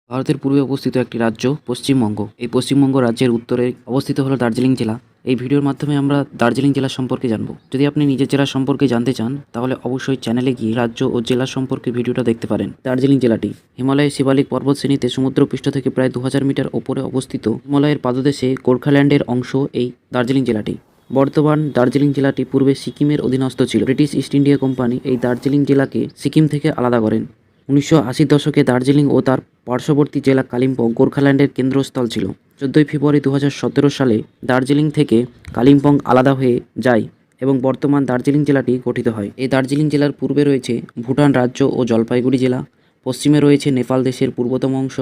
ভারতের পূর্বে অবস্থিত একটি রাজ্য পশ্চিমবঙ্গ। এই পশ্চিমবঙ্গ রাজ্যের উত্তরে অবস্থিত হলো দার্জিলিং জেলা। এই ভিডিওর মাধ্যমে আমরা দার্জিলিং জেলা সম্পর্কে জানব। যদি আপনি নিজের জেলা সম্পর্কে জানতে চান তাহলে অবশ্যই চ্যানেলে গিয়ে রাজ্য ও জেলা সম্পর্কে ভিডিওটা দেখতে পারেন। দার্জিলিং জেলাটি হিমালয়ের শিবালিক পর্বতশ্রেণীতে সমুদ্রপৃষ্ঠ থেকে প্রায় 2000 মিটার ওপরে অবস্থিত। হিমালয়ের পাদদেশে গোর্খাল্যান্ডের অংশ এই দার্জিলিং জেলাটি। বর্তমান দার্জিলিং জেলাটি পূর্বে সিকিমের অধীনস্থ ছিল। ব্রিটিশ ইস্ট ইন্ডিয়া কোম্পানি এই দার্জিলিং জেলাকে সিকিম থেকে আলাদা করেন। 1980 দশকে দার্জিলিং ও তার পার্শ্ববর্তী জেলা কালিম্পং গোর্খাল্যান্ডের কেন্দ্রস্থল ছিল। 14 ফেব্রুয়ারি 2017 সালে দার্জিলিং থেকে কালিম্পং আলাদা হয়ে যায় এবং বর্তমান দার্জিলিং জেলাটি গঠিত হয়। এই দার্জিলিং জেলার পূর্বে রয়েছে ভুটান রাজ্য ও জলপাইগুড়ি জেলা, পশ্চিমে রয়েছে নেপাল দেশের পূর্বতম অংশ,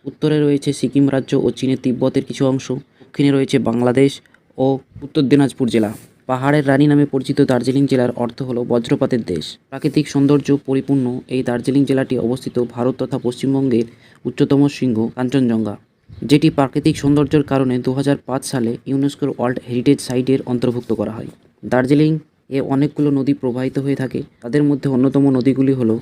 উত্তরে রয়েছে সিকিম রাজ্য ও চীনের তিব্বতের কিছু অংশ, দক্ষিণে রয়েছে বাংলাদেশ ও উত্তর দিনাজপুর জেলা। পাহাড়ের রানী নামে পরিচিত দার্জিলিং জেলার অর্থ হলো বজ্রপাতের দেশ। প্রাকৃতিক সৌন্দর্য পরিপূর্ণ এই দার্জিলিং জেলাটি অবস্থিত ভারত তথা পশ্চিমবঙ্গের উচ্চতম শৃঙ্গ কাঞ্চনজঙ্ঘা, যেটি প্রাকৃতিক সৌন্দর্যের কারণে 2005 সালে ইউনেস্কোর ওয়ার্ল্ড হেরিটেজ সাইটের অন্তর্ভুক্ত করা হয়। দার্জিলিং এ অনেকগুলো নদী প্রবাহিত হয়ে থাকে। তাদের মধ্যে অন্যতম নদীগুলি হলো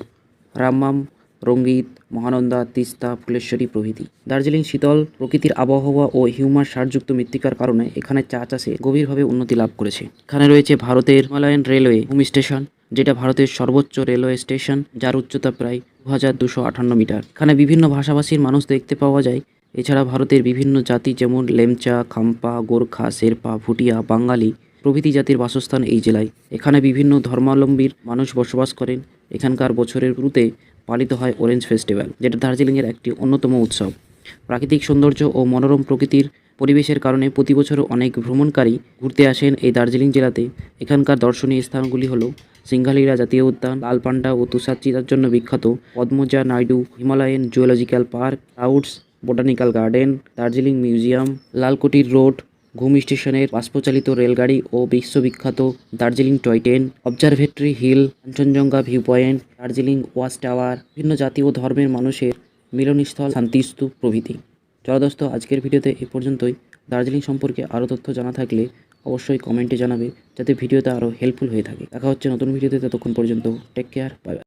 রামমাম, রঙ্গিত, মহানন্দা, তিস্তা, ফুলেশ্বরী প্রভৃতি। দার্জিলিং শীতল প্রকৃতির আবহাওয়া ও হিউমাস সারযুক্ত মৃত্তিকার কারণে এখানে চা চাষে গভীরভাবে উন্নতি লাভ করেছে। এখানে রয়েছে ভারতের হিমালয়ান রেলওয়ে হোম স্টেশন, যেটা ভারতের সর্বোচ্চ রেলওয়ে স্টেশন, যার উচ্চতা প্রায় 2258 মিটার। এখানে বিভিন্ন ভাষাভাষীর মানুষ দেখতে পাওয়া যায়। এছাড়া ভারতের বিভিন্ন জাতি যেমন লেমচা, খাম্পা, গোর্খা, শেরপা, ভুটিয়া, বাঙালি প্রভৃতি জাতির বাসস্থান এই জেলায়। এখানে বিভিন্ন ধর্মাবলম্বীর মানুষ বসবাস করেন। এখানকার বছরের শুরুতে পালিত হয় অরেঞ্জ ফেস্টিভ্যাল, যেটা দার্জিলিংয়ের একটি অন্যতম উৎসব। প্রাকৃতিক সৌন্দর্য ও মনোরম প্রকৃতির পরিবেশের কারণে প্রতি বছর অনেক ভ্রমণকারী ঘুরতে আসেন এই দার্জিলিং জেলাতে। এখানকার দর্শনীয় স্থানগুলি হলো সিংঘালিরা জাতীয় উদ্যান, লাল পান্ডা ও তুষার চিতার জন্য বিখ্যাত Padmaja Naidu Himalayan zoological park, clouds botanical garden, Darjeeling museum, লালকুটির রোড, ঘুম স্টেশনের বাষ্পচালিত রেলগাড়ি ও বিশ্ববিখ্যাত Darjeeling toy train, observatory hill, Kanchenjunga view point, Darjeeling watch tower, বিভিন্ন জাতি ও ধর্মের মানুষের মিলনস্থল, শান্তিস্তূপ প্রভৃতি। চলো দোস্ত, আজকের ভিডিওতে এ পর্যন্তই। দার্জিলিং সম্পর্কে আরও তথ্য জানা থাকলে অবশ্যই কমেন্টে জানাবে, যাতে ভিডিওটা আরও হেল্পফুল হয়ে থাকে। দেখা হচ্ছে নতুন ভিডিওতে, ততক্ষণ পর্যন্ত টেক কেয়ার, বাই বাই।